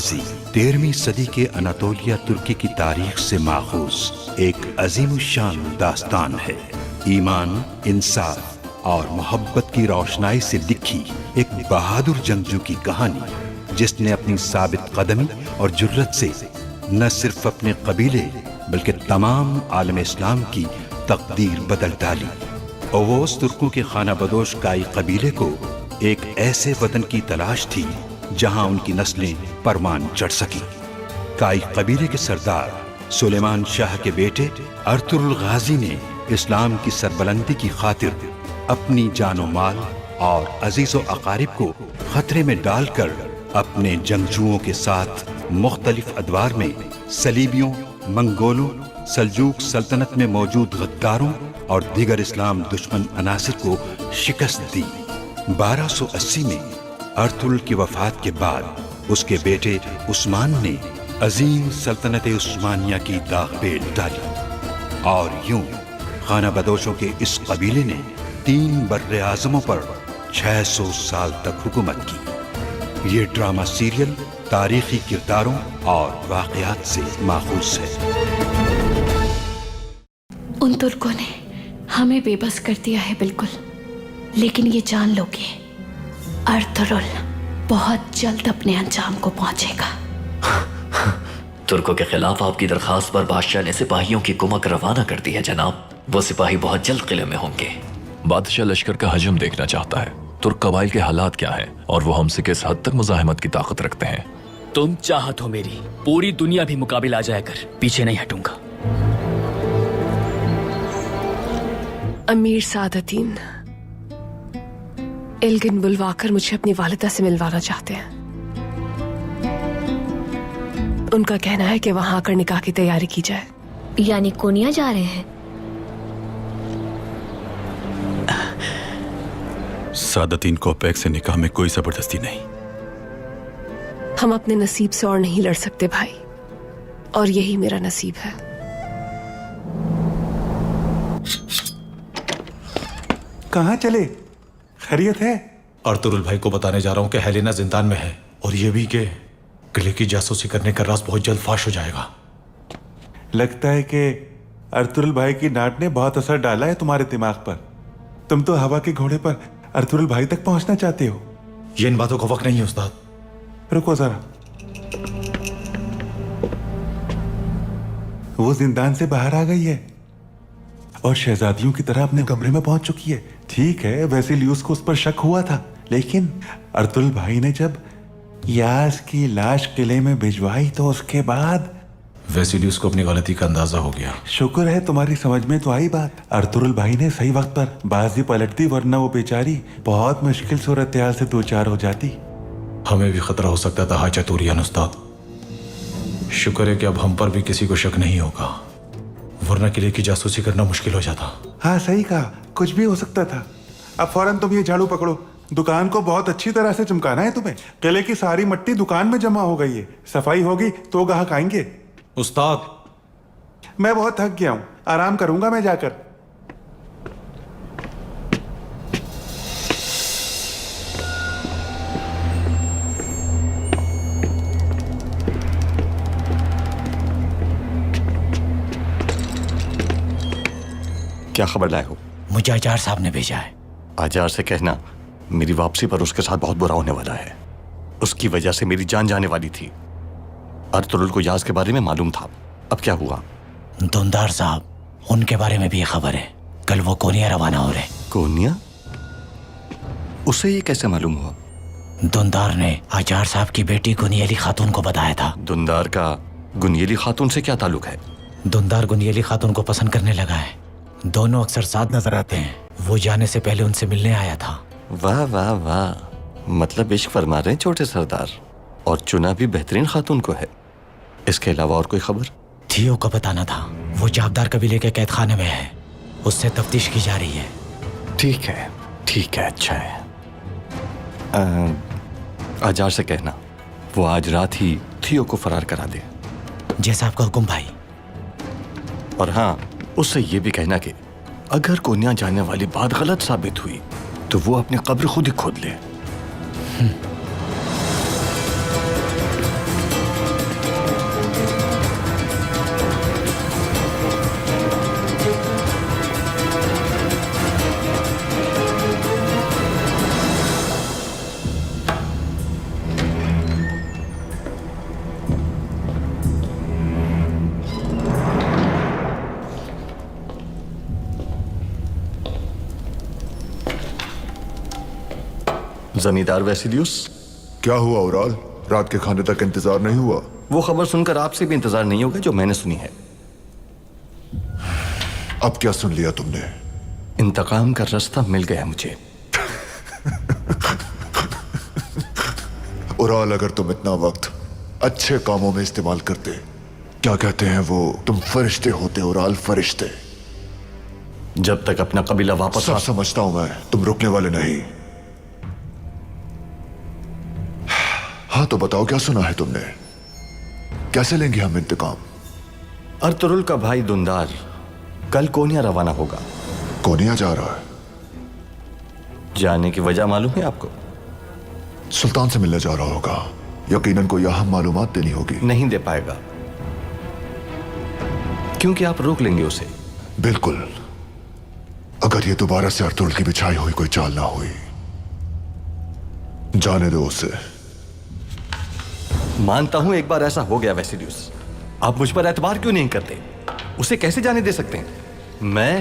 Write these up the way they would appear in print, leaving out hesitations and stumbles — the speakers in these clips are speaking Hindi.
गाजी 13वीं सदी के अनातोलिया तुर्की की तारीख से माखूज एक अजीमुशान दास्तान है। ईमान, इंसाफ और मोहब्बत की रोशनाई से लिखी एक बहादुर जंगजू की कहानी, जिसने अपनी साबित कदमी और जुर्रत से न सिर्फ अपने कबीले बल्कि तमाम आलम इस्लाम की तकदीर बदल डाली। ओवोस तुर्कों के खाना बदोश काई कबीले को एक ऐसे वतन की तलाश थी जहां उनकी नस्लें परवान चढ़ सकी। काई कबीले के सरदार सुलेमान शाह के बेटे अर्तुरुल गाजी ने इस्लाम की सरबलंदी की खातिर अपनी जानो माल और अजीजो अकारिब को खतरे में डालकर अपने जंगजुओं के साथ मुख्तलिफ अदवार में सलीबियों, मंगोलों, सल्जूक सल्तनत में मौजूद गद्दारों और दीगर इस्लाम दुश्मन अनासिर को शिकस्त दी। 1280 में अर्तुरुल की वफात के बाद उसके बेटे उस्मान ने अजीम सल्तनत उस्मानिया की दाग पे डाली और यूं खाना बदोशों के इस कबीले ने 3 बर्रे आज़मों पर 600 साल तक हुकूमत की। ये ड्रामा सीरियल तारीखी किरदारों और वाक़यात से माखूज है। उन तुर्कों ने हमें बेबस कर दिया है बिल्कुल, लेकिन ये जान लो कि अर्तुरुल बहुत जल्द अपने अंजाम को पहुंचेगा। तुर्कों के खिलाफ आपकी दरखास्त पर बादशाह ने सिपाहियों की कुमक रवाना कर दी है जनाब। वो सिपाही बहुत जल्द किले में होंगे। बादशाह लश्कर का हजम देखना चाहता है। तुर्क कबाइल के हालात क्या हैं और वो हमसे किस हद तक मुजाहिमत की ताकत रखते हैं। तुम चाहत हो मेरी पूरी दुनिया भी मुकाबिला आ जाया कर, पीछे नहीं हटूंगा। अमीर सादतीन एल्गिन बुलवाकर मुझे अपनी वालिदा से मिलवाना चाहते हैं। उनका कहना है कि वहां आकर निकाह की तैयारी की जाए। यानी कोनिया जा रहे हैं? सादतीन को पैक से निकाह में कोई जबरदस्ती नहीं। हम अपने नसीब से और नहीं लड़ सकते भाई, और यही मेरा नसीब है। कहाँ चले? खैरियत है? अर्तुरुल भाई को बताने जा रहा हूँ कि हेलेना जिंदान में है, और ये भी कि किले की जासूसी करने का राज बहुत जल्द फाश हो जाएगा। लगता है कि अर्तुरुल भाई की डांट ने बहुत असर डाला है तुम्हारे दिमाग पर। तुम तो हवा के घोड़े पर अर्तुरुल भाई तक पहुंचना चाहते हो। ये इन बातों का वक्त नहीं है उस्ताद। रुको जरा, वो जिंदान से बाहर आ गई है और शहजादियों की तरह अपने कमरे में पहुंच चुकी है। ठीक है, वैसे लियूस को उस पर शक हुआ था, लेकिन अर्तुरुल भाई ने जब यास की लाश किले में भिजवाई तो उसके बाद वेसिलियस को अपनी गलती का अंदाजा हो गया। शुक्र है तुम्हारी समझ में तो आई बात। अर्तुरुल भाई ने सही वक्त पर बाजी पलट दी, वरना वो बेचारी बहुत मुश्किल सूरत-ए-हाल से दो चार हो जाती। हमें भी खतरा हो सकता था हाजा तूरियान उस्ताद। शुक्र है कि अब हम पर भी किसी को शक नहीं होगा, वरना किले की जासूसी करना मुश्किल हो जाता। हाँ सही कहा, कुछ भी हो सकता था। अब फौरन तुम ये झाड़ू पकड़ो, दुकान को बहुत अच्छी तरह से चमकाना है तुम्हें। किले की सारी मट्टी दुकान में जमा हो गई है, सफाई होगी तो ग्राहक आएंगे। उस्ताद, मैं बहुत थक गया हूं, आराम करूंगा मैं जाकर। क्या खबर लाए हो? मुझे आचार साहब ने भेजा है। आचार से कहना मेरी वापसी पर उसके साथ बहुत बुरा होने वाला है। उसकी वजह से मेरी जान जाने वाली थी। अर्तुरुल को याज के बारे में मालूम था, अब क्या हुआ? दुंदार साहब, उनके बारे में भी खबर है। कल वो कोनिया रवाना हो रहे। कोनिया? उसे ये कैसे मालूम हुआ? दुंदार ने आचार साहब की बेटी गुनियली खातून को बताया था। दुंदार का गुनियली खातून से क्या ताल्लुक है? दुंदार गुनियली खातून को पसंद करने लगा है। दोनों अक्सर साथ नजर आते हैं। वो जाने से पहले उनसे मिलने आया था। वाह वाह वाह, मतलब इश्क फरमा रहे हैं छोटे सरदार। और चुना भी बेहतरीन खातून को है। इसके अलावा और कोई खबर? थियो को बताना था, वो जाबदार कबीले के कैद खाने में है। उससे तफ्तीश की जा रही है। ठीक है ठीक है, अच्छा है। आजार से कहना वो आज रात ही थियो को फरार करा दे। जैसा आपका हुक्म भाई। और हाँ, उससे ये भी कहना कि अगर कोनिया जाने वाली बात गलत साबित हुई तो वो अपनी कब्र खुद ही खोद ले। जमींदार वेसिलियस। क्या हुआ ओराल? रात के खाने तक इंतजार नहीं हुआ? वो खबर सुनकर आपसे भी इंतजार नहीं होगा जो मैंने सुनी है। अब क्या सुन लिया तुमने? इंतकाम का रास्ता मिल गया मुझे। ओराल, अगर तुम इतना वक्त अच्छे कामों में इस्तेमाल करते, क्या कहते हैं वो, तुम फरिश्ते होते ओराल, फरिश्ते। जब तक अपना कबीला वापस सब समझता हूं मैं, तुम रुकने वाले नहीं। हाँ तो बताओ, क्या सुना है तुमने? कैसे लेंगे हम इंतकाम? अर्तुरुल का भाई दुंदार कल कोनिया रवाना होगा। कोनिया जा रहा है? जाने की वजह मालूम है आपको? सुल्तान से मिलने जा रहा होगा। यकीनन कोई अहम मालूमात देनी होगी। नहीं दे पाएगा, क्योंकि आप रोक लेंगे उसे। बिल्कुल। अगर ये दोबारा से अर्तुरुल की बिछाई हुई कोई चाल ना हुई, जाने दो उसे। मानता हूं एक बार ऐसा हो गया वेसिलियस, आप मुझ पर एतबार क्यों नहीं करते? उसे कैसे जाने दे सकते हैं? मैं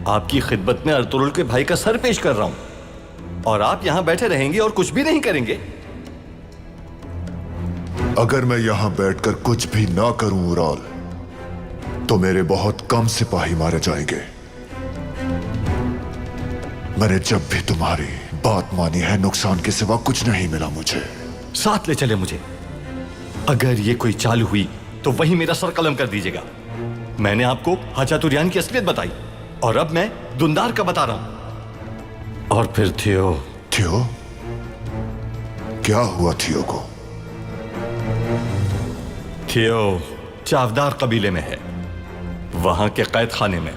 आपकी खिदमत में अर्तुरुल के भाई का सर पेश कर रहा हूं और आप यहां बैठे रहेंगे और कुछ भी नहीं करेंगे? अगर मैं यहां बैठकर कुछ भी ना करूं ओराल, तो मेरे बहुत कम सिपाही मारे जाएंगे। मैंने जब भी तुम्हारी बात मानी है, नुकसान के सिवा कुछ नहीं मिला मुझे। साथ ले चले मुझे। अगर ये कोई चाल हुई तो वही मेरा सर कलम कर दीजिएगा। मैंने आपको हाजा तुरियान की असलियत बताई और अब मैं दुंदार का बता रहा हूं। और फिर थियो। थियो? क्या हुआ थियो को? थियो चावदार कबीले में है, वहां के कैद खाने में।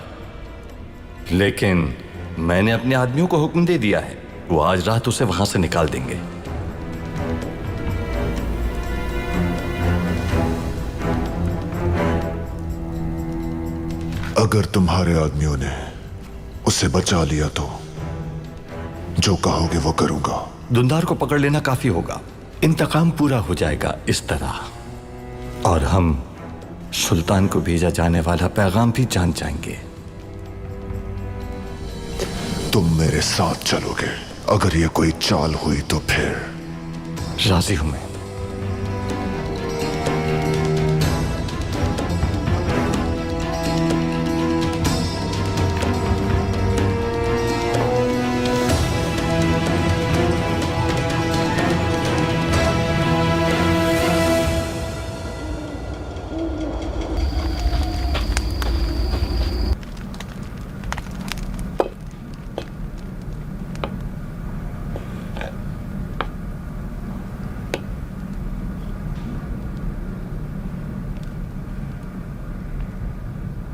लेकिन मैंने अपने आदमियों को हुक्म दे दिया है, वो आज रात उसे वहां से निकाल देंगे। अगर तुम्हारे आदमियों ने उसे बचा लिया तो जो कहोगे वो करूंगा। दुंदार को पकड़ लेना काफी होगा, इंतकाम पूरा हो जाएगा इस तरह, और हम सुल्तान को भेजा जाने वाला पैगाम भी जान जाएंगे। तुम मेरे साथ चलोगे? अगर ये कोई चाल हुई तो फिर राजी हूं मैं।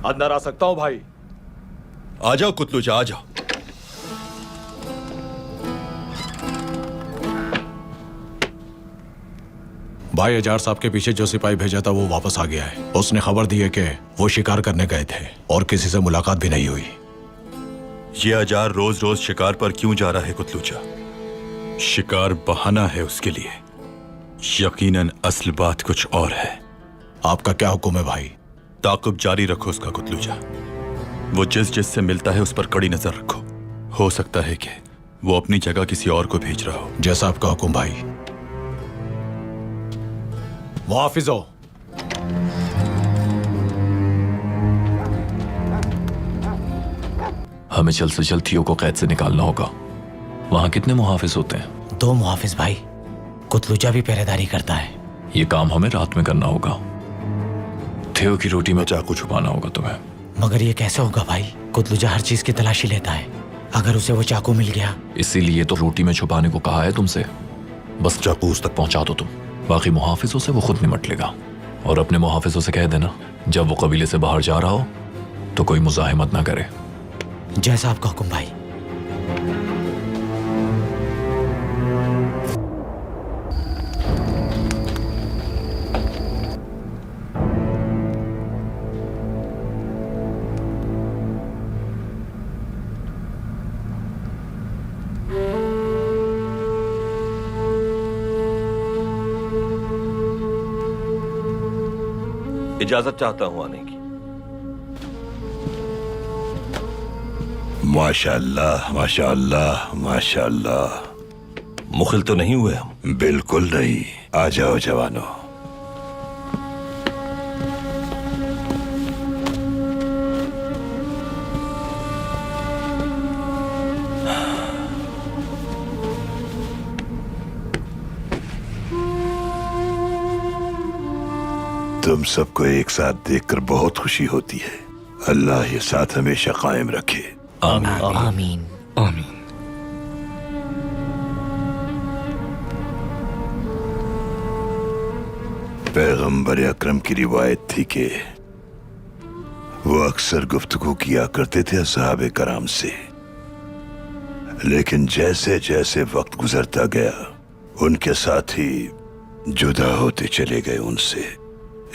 अंदर आ सकता हूं भाई? आ जाओ कुतलूजा, आ जाओ। भाई अजार साहब के पीछे जो सिपाही भेजा था वो वापस आ गया है। उसने खबर दी है कि वो शिकार करने गए थे और किसी से मुलाकात भी नहीं हुई। ये अजार रोज रोज शिकार पर क्यों जा रहा है कुतलूजा? शिकार बहाना है उसके लिए, यकीनन असल बात कुछ और है। आपका क्या हुक्म है भाई? ताकुब जारी रखो उसका कुतलूजा। वो जिस से मिलता है उस पर कड़ी नजर रखो। हो सकता है कि वो अपनी जगह किसी और को भेज रहा हो। जैसा आपका हुक्म भाई। मुहाफिज हो। हमें जल्द से जल्द थियो को कैद से निकालना होगा। वहां कितने मुहाफिज होते हैं? 2 मुहाफिज भाई। कुतलूजा भी पहरेदारी करता है। ये काम हमें रात में करना होगा। थियो की रोटी में चाकू छुपाना होगा तुम्हें। मगर ये कैसे होगा भाई? कुतलूजा हर चीज की तलाशी लेता है। अगर उसे वो चाकू मिल गया? इसीलिए तो रोटी में छुपाने को कहा है तुमसे। बस चाकू उस तक पहुंचा दो तुम, बाकी मुहाफिजों से वो खुद निमट लेगा। और अपने मुहाफिजों से कह देना जब वो कबीले से बाहर जा रहा हो तो कोई मुजाहिमत ना करे। जैसा आपका हुक्म भाई। इजाजत चाहता हूं आने की। माशाअल्लाह, माशाअल्लाह, माशाअल्लाह। मुखिल तो नहीं हुए हम? बिल्कुल नहीं। आ जाओ जवानों। तुम सबको एक साथ देखकर बहुत खुशी होती है। अल्लाह ये साथ हमेशा कायम रखे। आमीन आमीन। आमीन। पैगंबर अकरम की रिवायत थी कि वो अक्सर गुफ्तगू किया करते थे असहाबे कराम से, लेकिन जैसे जैसे वक्त गुजरता गया उनके साथी जुदा होते चले गए उनसे।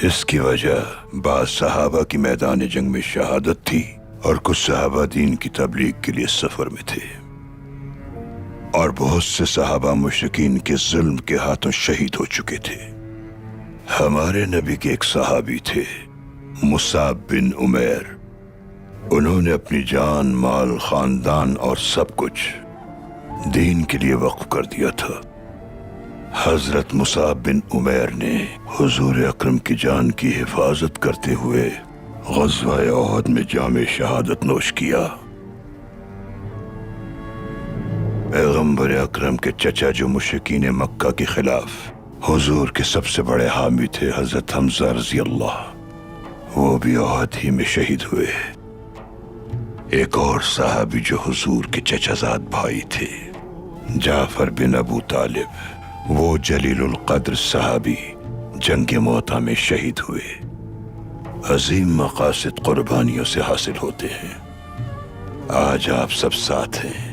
इसकी वजह बाज सहाबा की मैदान जंग में शहादत थी और कुछ सहाबा दीन की तबलीग के लिए सफर में थे, और बहुत से सहाबा मुशरिकीन के जुल्म के हाथों शहीद हो चुके थे। हमारे नबी के एक सहाबी थे मुसाब बिन उमैर। उन्होंने अपनी जान, माल, खानदान और सब कुछ दीन के लिए वक्फ कर दिया था। हजरत मुसाब बिन उमैर ने हुजूर अकरम की जान की हिफाजत करते हुए ग़ज़वा-ए उहद में जामे शहादत नोश किया। पैगंबर अकरम के चचा जो मुशरिकीन मक्का के खिलाफ हुजूर के सबसे बड़े हामी थे हजरत हमजा रज़ी अल्लाह, वो भी उहद ही में शहीद हुए। एक और साहबी जो हुजूर के चचाजाद भाई थे जाफर बिन अबू तालिब, वो जलीलुल कद्र साहबी जंग मोता में शहीद हुए। अजीम मकासद कुर्बानियों से हासिल होते हैं। आज आप सब साथ हैं।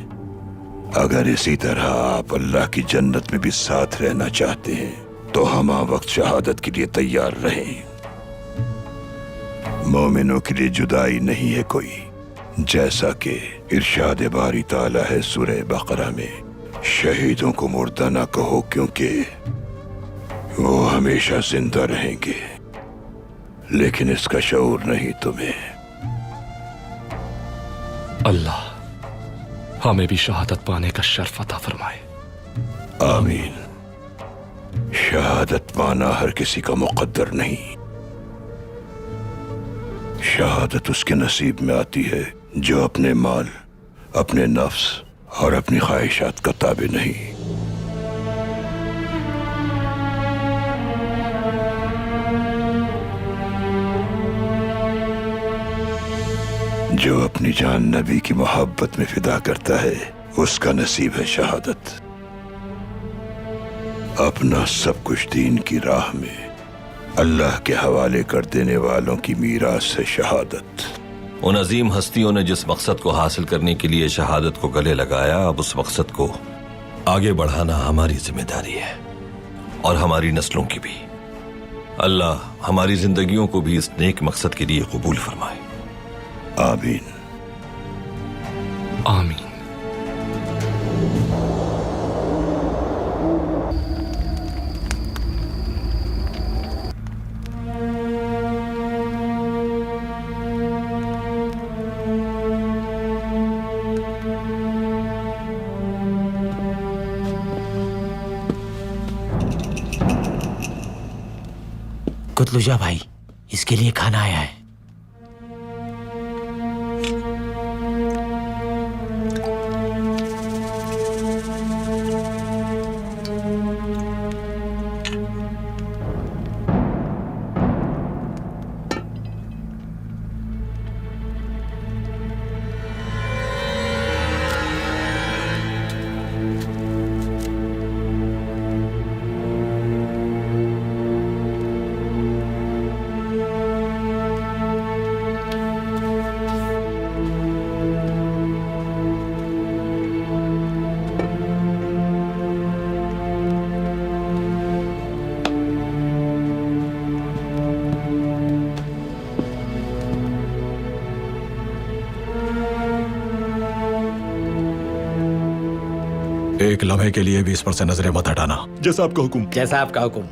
अगर इसी तरह आप अल्लाह की जन्नत में भी साथ रहना चाहते हैं तो हम वक्त शहादत के लिए तैयार रहें। मोमिनों के लिए जुदाई नहीं है कोई, जैसा कि इरशाद बारी ताला है सूरह बकरा में, शहीदों को मुर्दा ना कहो क्योंकि वो हमेशा जिंदा रहेंगे, लेकिन इसका शऊर नहीं तुम्हें। अल्लाह हमें भी शहादत पाने का शर्फ अता फरमाए। आमीन। शहादत पाना हर किसी का मुकद्दर नहीं। शहादत उसके नसीब में आती है जो अपने माल, अपने नफ्स और अपनी ख्वाहिशात का ताबे नहीं। जो अपनी जान नबी की मोहब्बत में फिदा करता है उसका नसीब है शहादत। अपना सब कुछ दीन की राह में अल्लाह के हवाले कर देने वालों की मीरास है शहादत। उन अजीम हस्तियों ने जिस मकसद को हासिल करने के लिए शहादत को गले लगाया, अब उस मकसद को आगे बढ़ाना हमारी जिम्मेदारी है और हमारी नस्लों की भी। अल्लाह हमारी जिंदगियों को भी इस नेक मकसद के लिए कबूल फरमाए। आमीन। आमीन। कुतलुजा भाई, इसके लिए खाना आया है। एक लम्हे के लिए भी इस पर से नजरें मत हटाना। जैसा आपका हुक्म। जैसा आपका हुक्म।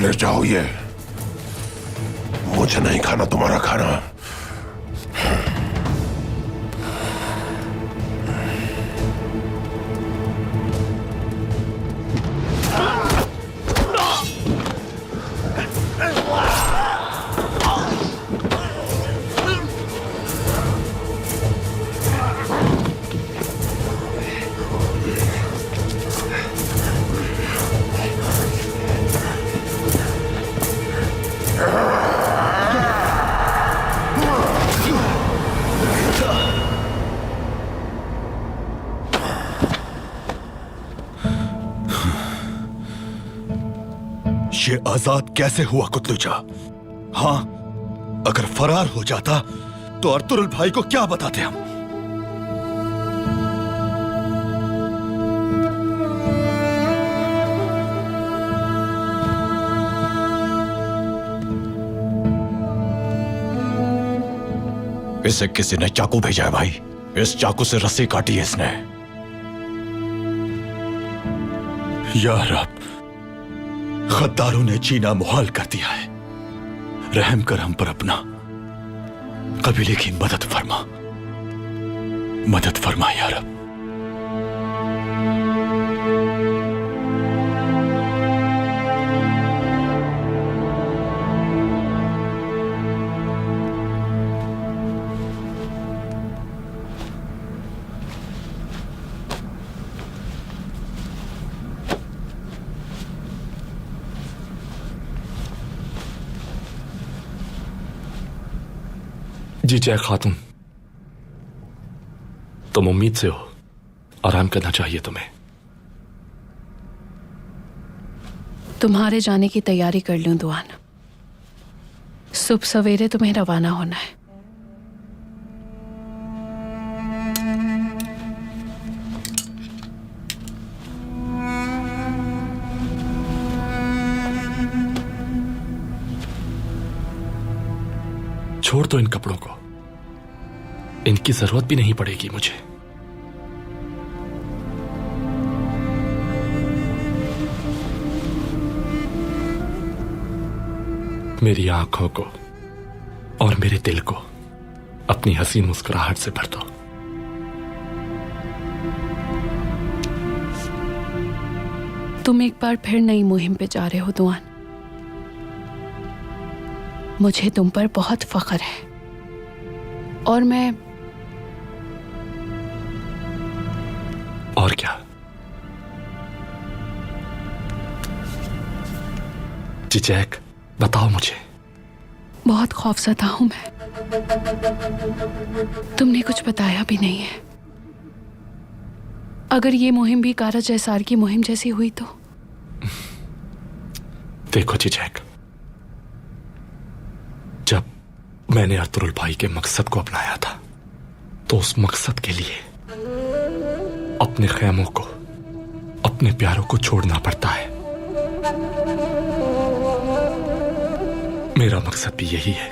ले जाओ ये, मुझे नहीं खाना तुम्हारा खाना। ये आजाद कैसे हुआ कुतलूचा? हाँ, अगर फरार हो जाता तो अर्तुरुल भाई को क्या बताते हम? इसे किसी ने चाकू भेजा है भाई। इस चाकू से रस्सी काटी है इसने। या रब, गद्दारों ने जीना मुहाल कर दिया है। रहम कर हम पर अपना, कबीले की मदद फरमा या रब। जी जय खातून, तुम उम्मीद से हो, आराम करना चाहिए तुम्हें। तुम्हारे जाने की तैयारी कर लूं दुआन। सुबह सवेरे तुम्हें रवाना होना है। छोड़ दो इन कपड़ों को, इनकी जरूरत भी नहीं पड़ेगी मुझे। मेरी आंखों को और मेरे दिल को अपनी हसीन मुस्कुराहट से भर दो। तुम एक बार फिर नई मुहिम पे जा रहे हो दुआन। मुझे तुम पर बहुत फख्र है और मैं और क्या? जिजैक, बताओ मुझे। बहुत खौफजदा हूं मैं। तुमने कुछ बताया भी नहीं है। अगर ये मुहिम भी कारज एसार की मुहिम जैसी हुई तो? देखो जिजैक, जब मैंने अर्तुरुल भाई के मकसद को अपनाया था तो उस मकसद के लिए अपने खैमों को, अपने प्यारों को छोड़ना पड़ता है। मेरा मकसद भी यही है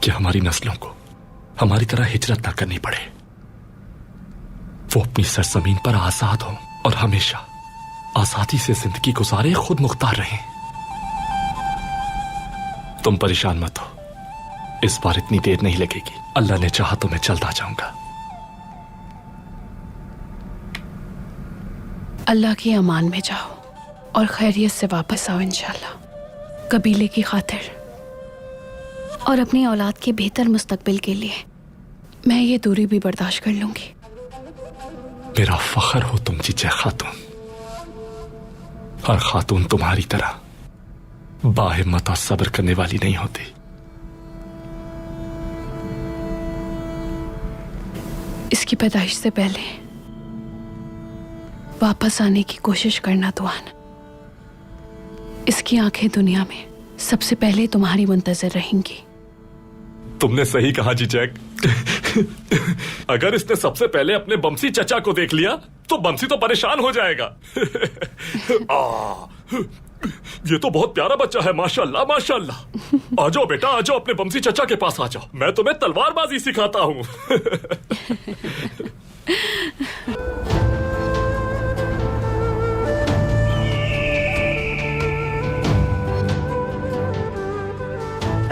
कि हमारी नस्लों को हमारी तरह हिजरत न करनी पड़े। वो अपनी सरजमीन पर आजाद हों और हमेशा आजादी से जिंदगी गुजारे, खुद मुख्तार रहें। तुम परेशान मत हो, इस बार इतनी देर नहीं लगेगी। अल्लाह ने चाहा तो मैं जल्द आ जाऊंगा। अल्लाह की अमान में जाओ और खैरियत से वापस आओ इंशाल्लाह। कबीले की खातिर और अपनी औलाद के बेहतर मुस्तकबिल के लिए मैं ये दूरी भी बर्दाश्त कर लूंगी। मेरा फख्र हो तुम जिजै खातून। हर खातून तुम्हारी तरह बाहिम्मत और सब्र करने वाली नहीं होती। इसकी पैदाइश से पहले वापस आने की कोशिश करना दुआन। इसकी आंखें दुनिया में सबसे पहले तुम्हारी मुंतजर रहेंगी। तुमने सही कहा जिजैक। अगर इसने सबसे पहले अपने बमसी चचा को देख लिया तो बमसी तो परेशान हो जाएगा। ये तो बहुत प्यारा बच्चा है, माशाल्लाह माशाल्लाह। आ जाओ बेटा, आ जाओ, अपने बमसी चचा के पास आ जाओ। मैं तुम्हें तलवारबाजी सिखाता हूं।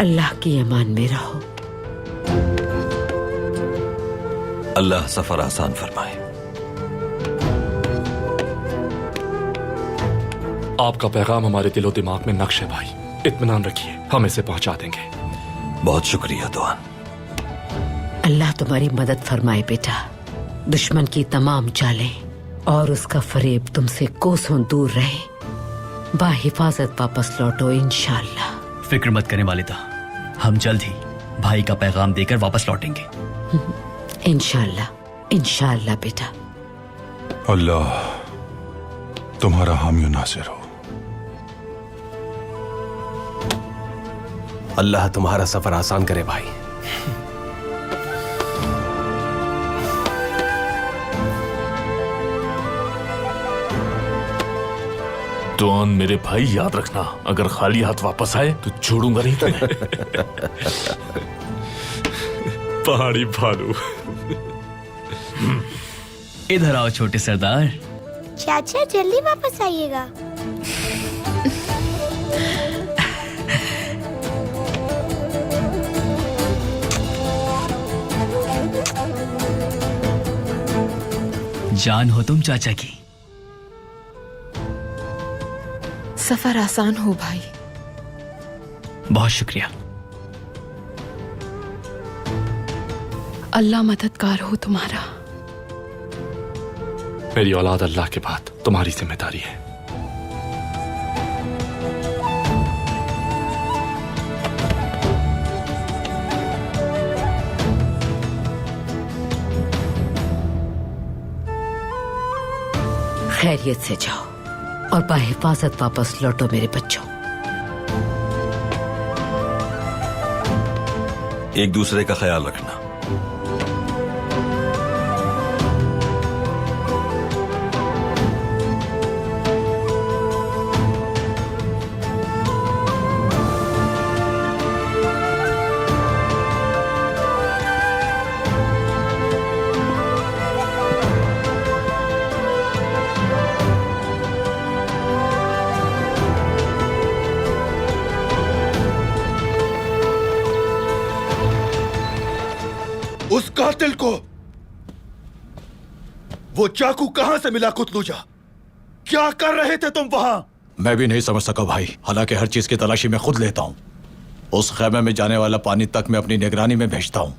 अल्लाह की अमान में रहो। अल्लाह सफर आसान फरमाए। आपका पैगाम हमारे दिलो दिमाग में नक्श है भाई, इत्मीनान रखिए, हम इसे पहुंचा देंगे। बहुत शुक्रिया दुआन। अल्लाह तुम्हारी मदद फरमाए बेटा। दुश्मन की तमाम चालें और उसका फरेब तुमसे कोसों दूर रहे। बाहिफाजत वापस लौटो इंशाअल्लाह। फिक्र मत करने वालिदा, हम जल्द ही भाई का पैगाम देकर वापस लौटेंगे। इंशाअल्लाह, इंशाअल्लाह बेटा। अल्लाह तुम्हारा हामी नासिर हो। अल्लाह तुम्हारा सफर आसान करे भाई। तो मेरे भाई याद रखना, अगर खाली हाथ वापस आए तो छोड़ूंगा नहीं तुम्हें। पहाड़ी भालू। इधर आओ छोटे सरदार। चाचा जल्दी वापस आइएगा। जान हो तुम चाचा की। सफर आसान हो भाई। बहुत शुक्रिया। अल्लाह मददगार हो तुम्हारा। मेरी औलाद अल्लाह के बाद तुम्हारी जिम्मेदारी है। खैरियत से जाओ और बाहिफाजत वापस लौटो मेरे बच्चों। एक दूसरे का ख्याल रखना। उस कातिल को वो चाकू कहां से मिला कुतलूजा? क्या कर रहे थे तुम वहां? मैं भी नहीं समझ सका भाई, हालांकि हर चीज की तलाशी मैं खुद लेता हूँ। उस खैमे में जाने वाला पानी तक मैं अपनी निगरानी में भेजता हूँ।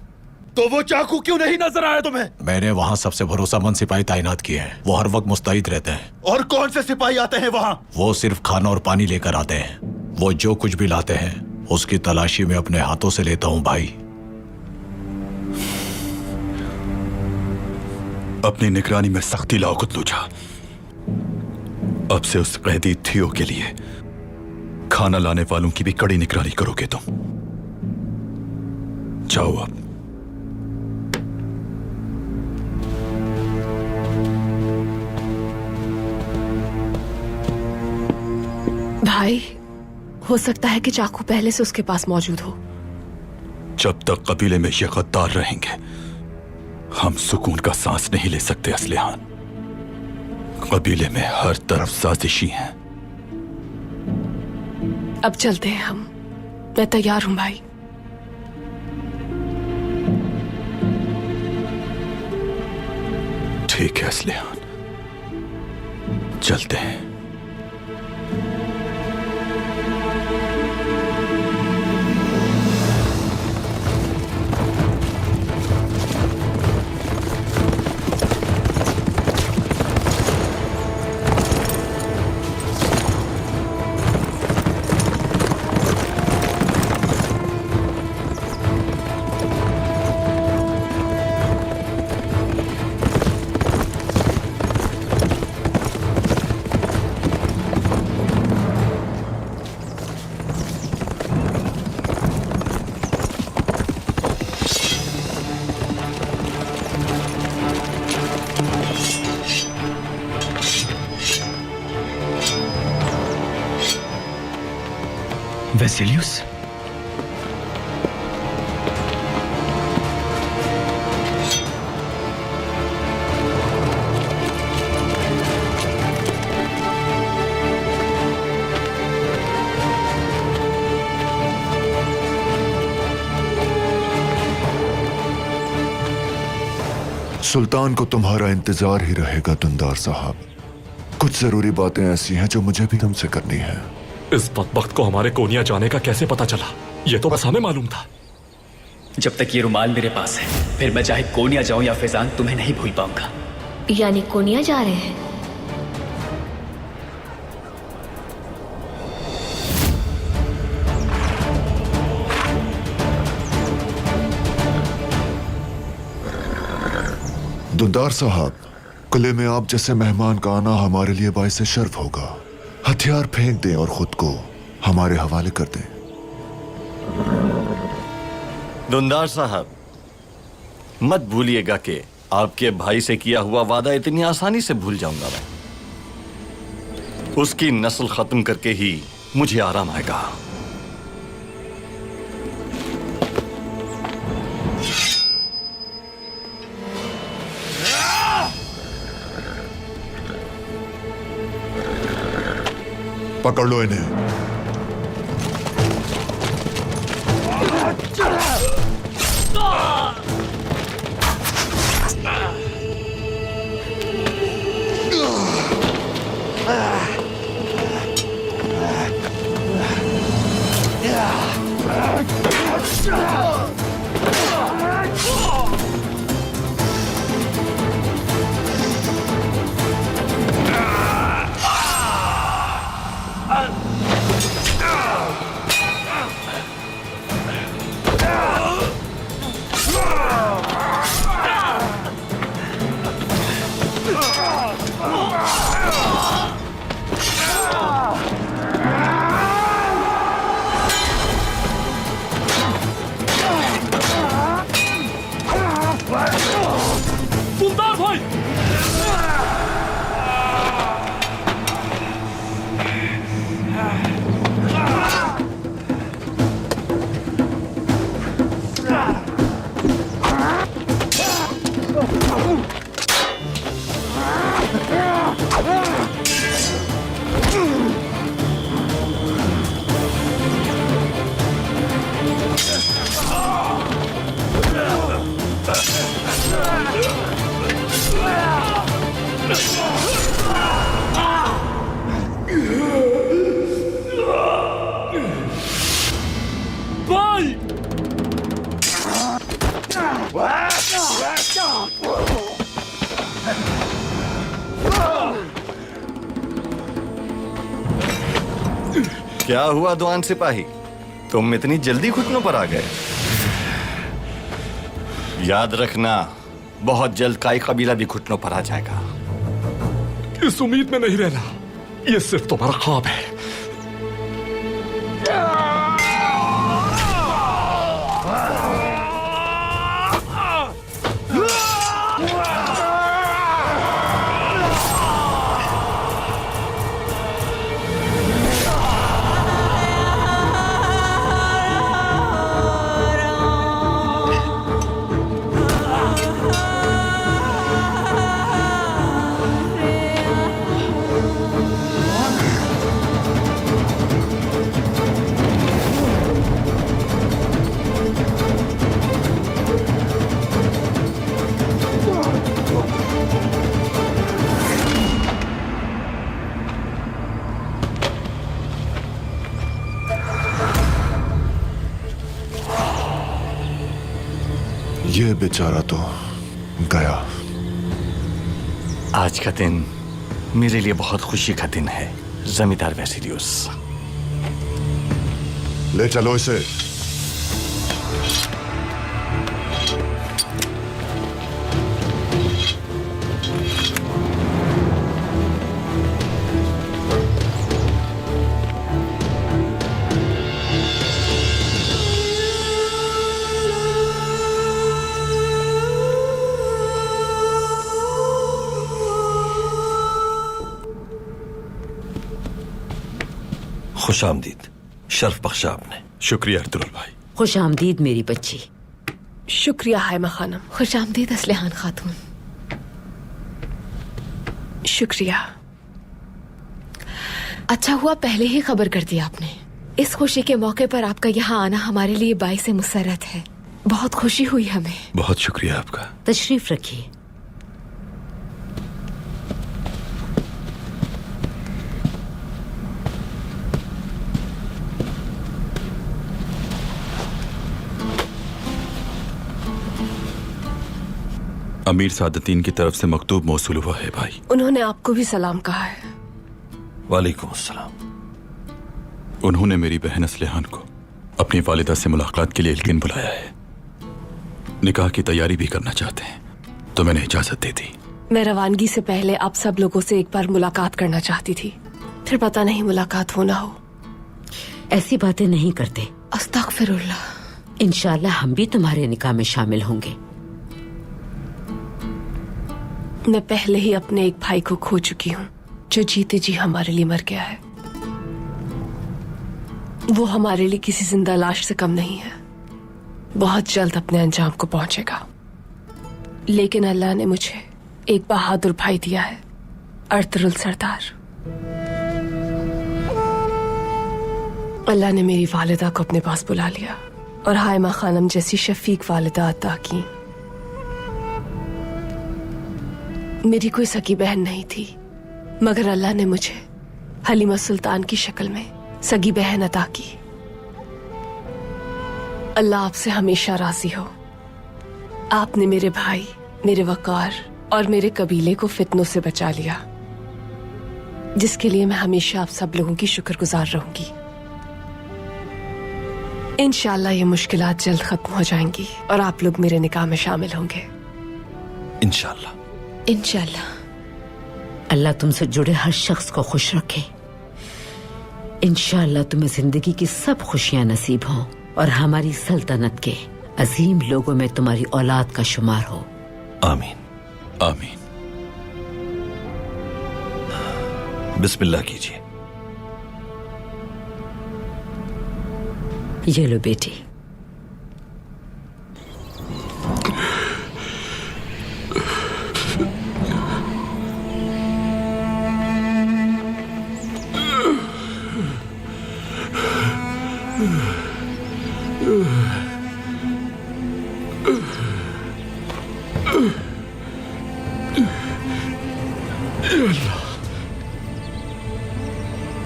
तो वो चाकू क्यों नहीं नजर आया तुम्हें? मैंने वहाँ सबसे भरोसामंद सिपाही तैनात किए हैं, वो हर वक्त मुस्तैद रहते हैं। और कौन से सिपाही आते हैं वहां? वो सिर्फ खाना और पानी लेकर आते हैं। वो जो कुछ भी लाते हैं उसकी तलाशी में अपने हाथों से लेता हूँ भाई। अपनी निगरानी में सख्ती लाओ कुतलूजा। अब से उस कैदी थियो के लिए खाना लाने वालों की भी कड़ी निगरानी करोगे तुम। जाओ अब। भाई, हो सकता है कि चाकू पहले से उसके पास मौजूद हो। जब तक कबीले में ये गद्दार रहेंगे हम सुकून का सांस नहीं ले सकते असलिहान। कबीले में हर तरफ साजिशी हैं। अब चलते हैं हम। मैं तैयार हूं भाई। ठीक है असलिहान, चलते हैं। वेसिलियस, सुल्तान को तुम्हारा इंतजार ही रहेगा दुंदार साहब। कुछ जरूरी बातें ऐसी हैं जो मुझे भी तुमसे करनी है। इस बदबख्त को हमारे कोनिया जाने का कैसे पता चला? ये तो बस हमें मालूम था। जब तक ये रुमाल मेरे पास है, फिर मैं चाहे कोनिया जाऊं या फैजान, तुम्हें नहीं भूल पाऊंगा। यानी कोनिया जा रहे हैं? दुंदार साहब, किले में आप जैसे मेहमान का आना हमारे लिए बाइस शर्फ होगा। हथियार फेंक दें और खुद को हमारे हवाले कर दें। दुंदार साहब, मत भूलिएगा कि आपके भाई से किया हुआ वादा इतनी आसानी से भूल जाऊंगा मैं। उसकी नस्ल खत्म करके ही मुझे आराम आएगा। पकड़ लो इन्हें। क्या हुआ दुआन सिपाही, तुम इतनी जल्दी घुटनों पर आ गए? याद रखना, बहुत जल्द काई कबीला भी घुटनों पर आ जाएगा। इस उम्मीद में नहीं रहना, ये सिर्फ तुम्हारा ख्वाब है। ये बेचारा तो गया। आज का दिन मेरे लिए बहुत खुशी का दिन है जमींदार वैसिलियस। ले चलो इसे। खुश आमदीद, शर्फ बख्शा आपने। शुक्रिया अर्तुल भाई। खुश आमदीद मेरी बच्ची। शुक्रिया हायमा खानम। खुश आमदीद असलहान खातून। शुक्रिया। अच्छा हुआ पहले ही खबर कर दी आपने। इस खुशी के मौके पर आपका यहाँ आना हमारे लिए बाइस मुसर्रत है। बहुत खुशी हुई हमें। बहुत शुक्रिया आपका। तशरीफ रखिए। अमीर सादतीन की तरफ से मकतूब मौसूल हुआ है भाई। उन्होंने आपको भी सलाम कहा है। वालेकुम अस्सलाम। उन्होंने मेरी बहन असलेहान को अपनी वालिदा से मुलाकात के लिए इल्किन बुलाया है। निकाह की तैयारी भी करना चाहते हैं, तो मैंने इजाजत दे दी। मैं रवानगी से पहले आप सब लोगों से एक बार मुलाकात करना चाहती थी, फिर पता नहीं मुलाकात हो ना हो। ऐसी बातें नहीं करते। अस्तगफिरुल्लाह। इंशाल्लाह हम भी तुम्हारे निकाह में शामिल होंगे। मैं पहले ही अपने एक भाई को खो चुकी हूँ जो जीते जी हमारे लिए मर गया है। वो हमारे लिए किसी जिंदा लाश से कम नहीं है। बहुत जल्द अपने अंजाम को पहुंचेगा। लेकिन अल्लाह ने मुझे एक बहादुर भाई दिया है, अर्तुरुल सरदार। अल्लाह ने मेरी वालिदा को अपने पास बुला लिया और हाइमा खानम जैसी शफीक वालिदा अता की। मेरी कोई सगी बहन नहीं थी, मगर अल्लाह ने मुझे हलीमा सुल्तान की शक्ल में सगी बहन अता की। अल्लाह आपसे हमेशा राजी हो। आपने मेरे भाई, मेरे वकार और मेरे कबीले को फितनों से बचा लिया, जिसके लिए मैं हमेशा आप सब लोगों की शुक्रगुजार रहूंगी। इंशाल्लाह ये मुश्किलात जल्द खत्म हो जाएंगी और आप लोग मेरे निकाह में शामिल होंगे। इंशाल्लाह। इंशाल्लाह। अल्लाह तुमसे जुड़े हर शख्स को खुश रखे। इंशाल्लाह तुम्हें जिंदगी की सब खुशियां नसीब हों और हमारी सल्तनत के अजीम लोगों में तुम्हारी औलाद का शुमार हो। आमीन आमीन। बिस्मिल्लाह कीजिए। ये लो बेटी।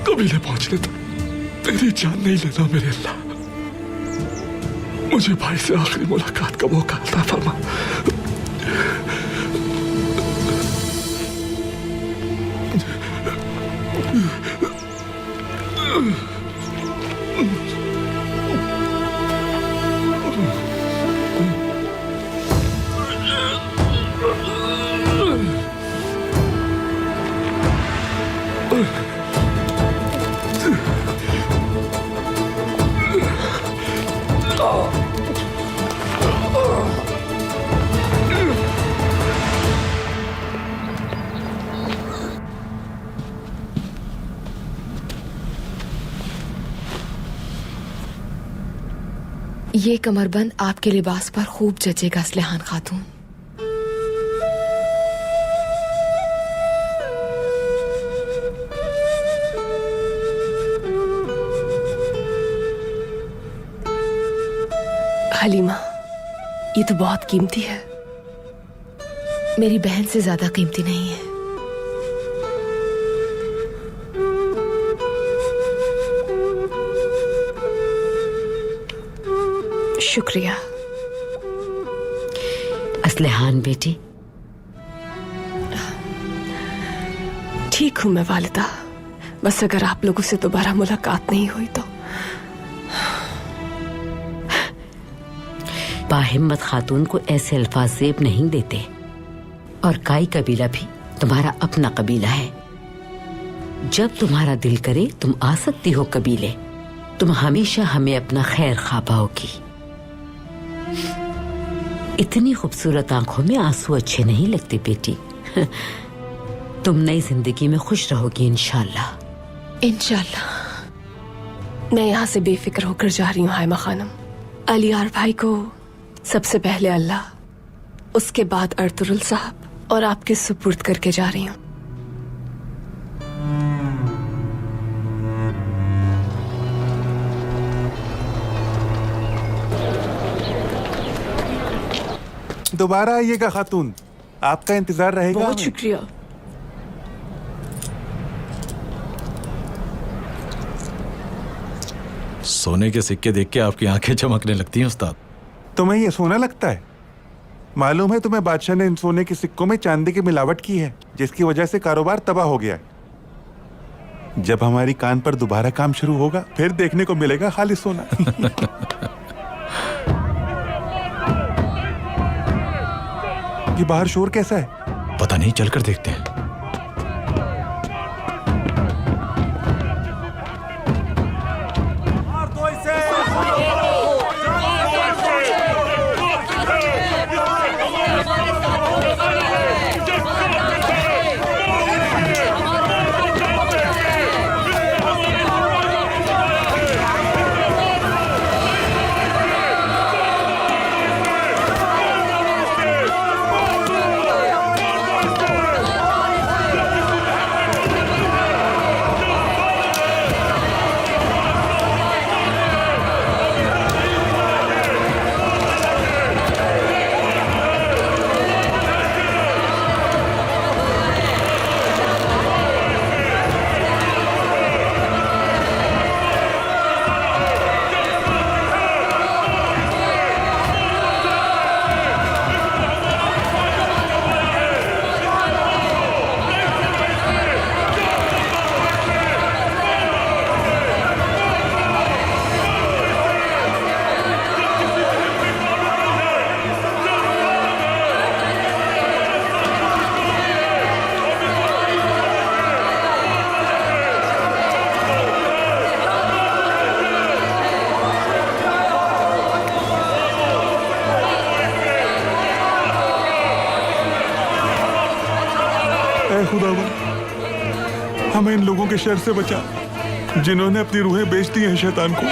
कबीले पहुंचने तक तेरी जान नहीं लेना मेरे अल्लाह। मुझे भाई से आखिरी मुलाकात का मौका अता फरमा। ये कमरबंद आपके लिबास पर खूब जचेगा असलेहान खातून। हलीमा, ये तो बहुत कीमती है। मेरी बहन से ज्यादा कीमती नहीं है। शुक्रिया। असलेहान बेटी। ठीक हूं मैं वालिदा, बस अगर आप लोगों से दोबारा मुलाकात नहीं हुई तो। बाहिम्मत खातून को ऐसे अल्फाज ज़ेब नहीं देते, और काई कबीला भी तुम्हारा अपना कबीला है। जब तुम्हारा दिल करे तुम आ सकती हो कबीले। तुम हमेशा हमें अपना खैर खा पाओगी। इतनी खूबसूरत आंखों में आंसू अच्छे नहीं लगते बेटी। तुम नई जिंदगी में खुश रहोगी इंशाल्लाह। इंशाल्लाह। मैं यहाँ से बेफिक्र होकर जा रही हूँ हाइमा खानम। अलियार भाई को सबसे पहले अल्लाह, उसके बाद अर्तुरुल साहब और आपके सुपुर्द करके जा रही हूँ। दोबारा आइएगा खातून, आपका इंतजार रहेगा। बहुत शुक्रिया। सोने के सिक्के देख के आपकी आंखें चमकने लगती हैं उस्ताद। तुम्हें ये सोना लगता है? मालूम है तुम्हें, बादशाह ने इन सोने के सिक्कों में चांदी की मिलावट की है, जिसकी वजह से कारोबार तबाह हो गया है। जब हमारी कान पर दोबारा काम शुरू होगा, फिर देखने को मिलेगा खाली सोना। ये बाहर शोर कैसा है? पता नहीं, चलकर देखते हैं। खुदावन, हमें इन लोगों के शर से बचा जिन्होंने अपनी रूहें बेच दी हैं शैतान को।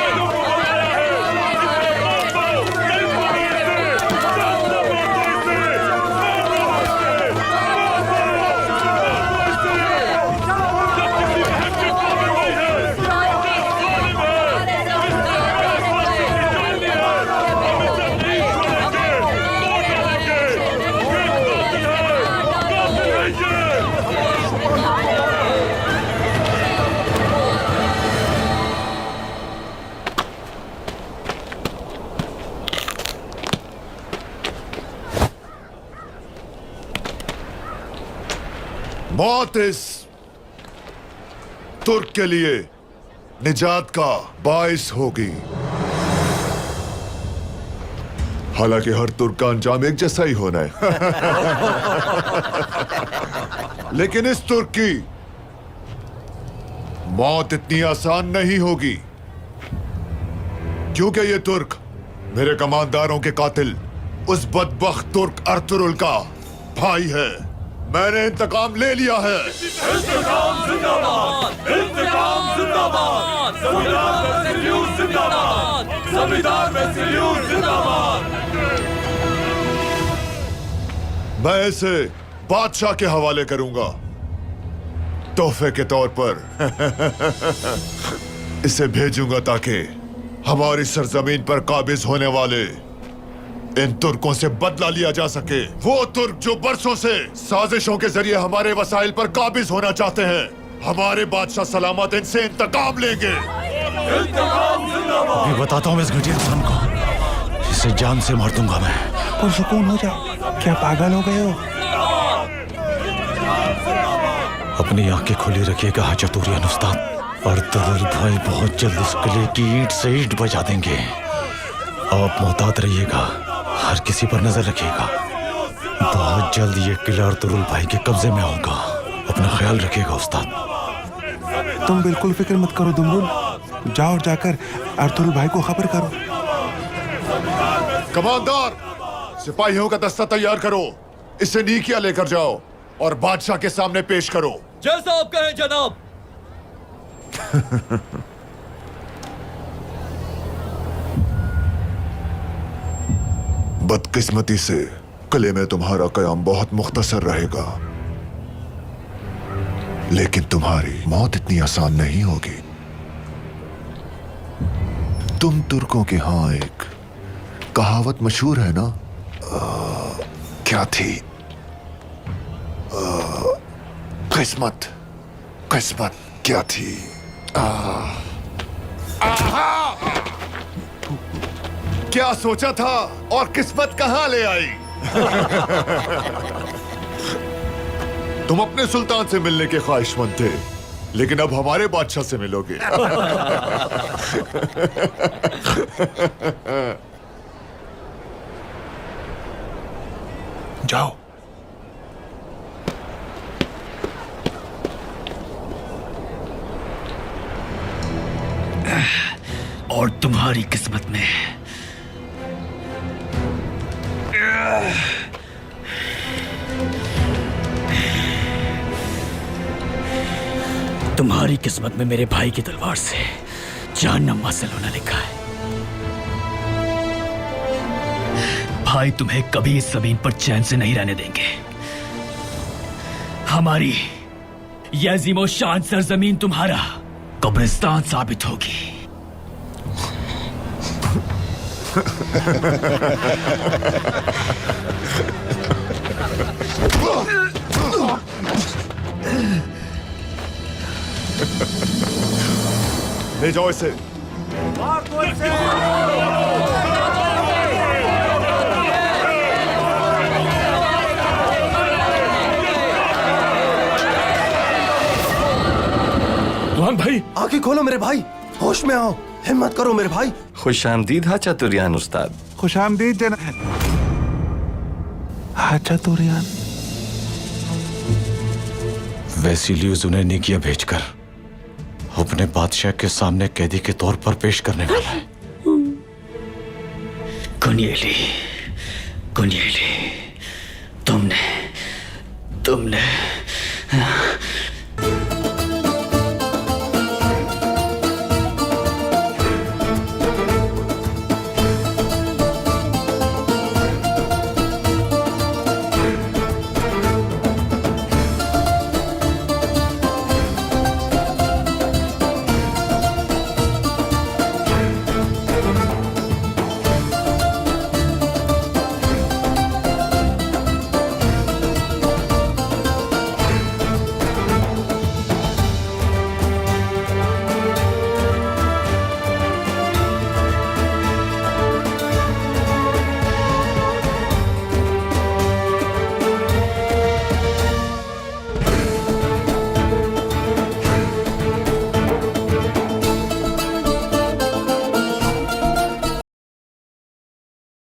मौत इस तुर्क के लिए निजात का बाइस होगी। हालांकि हर तुर्क का अंजाम एक जैसा ही होना है। लेकिन इस तुर्क की मौत इतनी आसान नहीं होगी, क्योंकि ये तुर्क मेरे कमांडरों के कातिल उस बदबख्त तुर्क अर्तुरुल का भाई है। मैंने इंतकाम ले लिया है। इंतकाम जिंदाबाद, इंतकाम जिंदाबाद, संविधान में सल्यूट जिंदाबाद, संविधान में सल्यूट जिंदाबाद। मैं इसे बादशाह के हवाले करूंगा तोहफे के तौर पर। इसे भेजूंगा ताकि हमारी सरजमीन पर काबिज होने वाले इन तुर्कों से बदला लिया जा सके। वो तुर्क जो बरसों से साजिशों के जरिए हमारे वसाइल पर काबिज होना चाहते हैं, हमारे बादशाह सलामत इनसे इंतकाम लेंगे। मैं बताता हूँ इस घटिया इंसान को, इसे जान से मार दूंगा मैं। पुरसुकून हो जाओ, क्या पागल हो गए हो? अपनी आंखें खुली रखिएगा हाजतूरियन उस्ताद, और तरुल भाई बहुत जल्द इस किले की ईंट से ईंट बजा देंगे। आप मोहतात रहिएगा, हर किसी पर नजर रखिएगा। बहुत जल्द ये किला अर्तुरुल भाई के कब्जे में आऊंगा। अपना ख्याल रखिएगा उस्ताद। तुम बिल्कुल फिक्र मत करो दुम्बुल, जाओ और जाकर अर्तुरुल भाई को खबर करो। कमांडर, सिपाहियों का दस्ता तैयार करो, इसे नीकिया लेकर जाओ और बादशाह के सामने पेश करो। जैसा आप कहें जनाब। बदकिस्मती से किले में तुम्हारा कयाम बहुत मुख्तसर रहेगा, लेकिन तुम्हारी मौत इतनी आसान नहीं होगी। तुम तुर्कों के यहां एक कहावत मशहूर है ना, क्या थी? किस्मत, किस्मत क्या थी? क्या सोचा था और किस्मत कहां ले आई? तुम अपने सुल्तान से मिलने के ख्वाहिशमंद थे, लेकिन अब हमारे बादशाह से मिलोगे। जाओ। और तुम्हारी किस्मत में तुम्हारी किस्मत में मेरे भाई की तलवार से जहन्नम हासिल होना लिखा है। भाई तुम्हें कभी इस जमीन पर चैन से नहीं रहने देंगे। हमारी यह अजीमो शान सरजमीन तुम्हारा कब्रिस्तान साबित होगी। ले जाओ इसे। दुहान भाई, आंखें खोलो मेरे भाई, होश में आओ, हिम्मत करो मेरे भाई। खुश आमदीद हा चतुरियान उस्ताद। खुश आमदीद हाँ चतुरियान। वेसिलियस उन्हें निगिया भेजकर अपने बादशाह के सामने कैदी के तौर पर पेश करने वाला है। कुनिएली, तुमने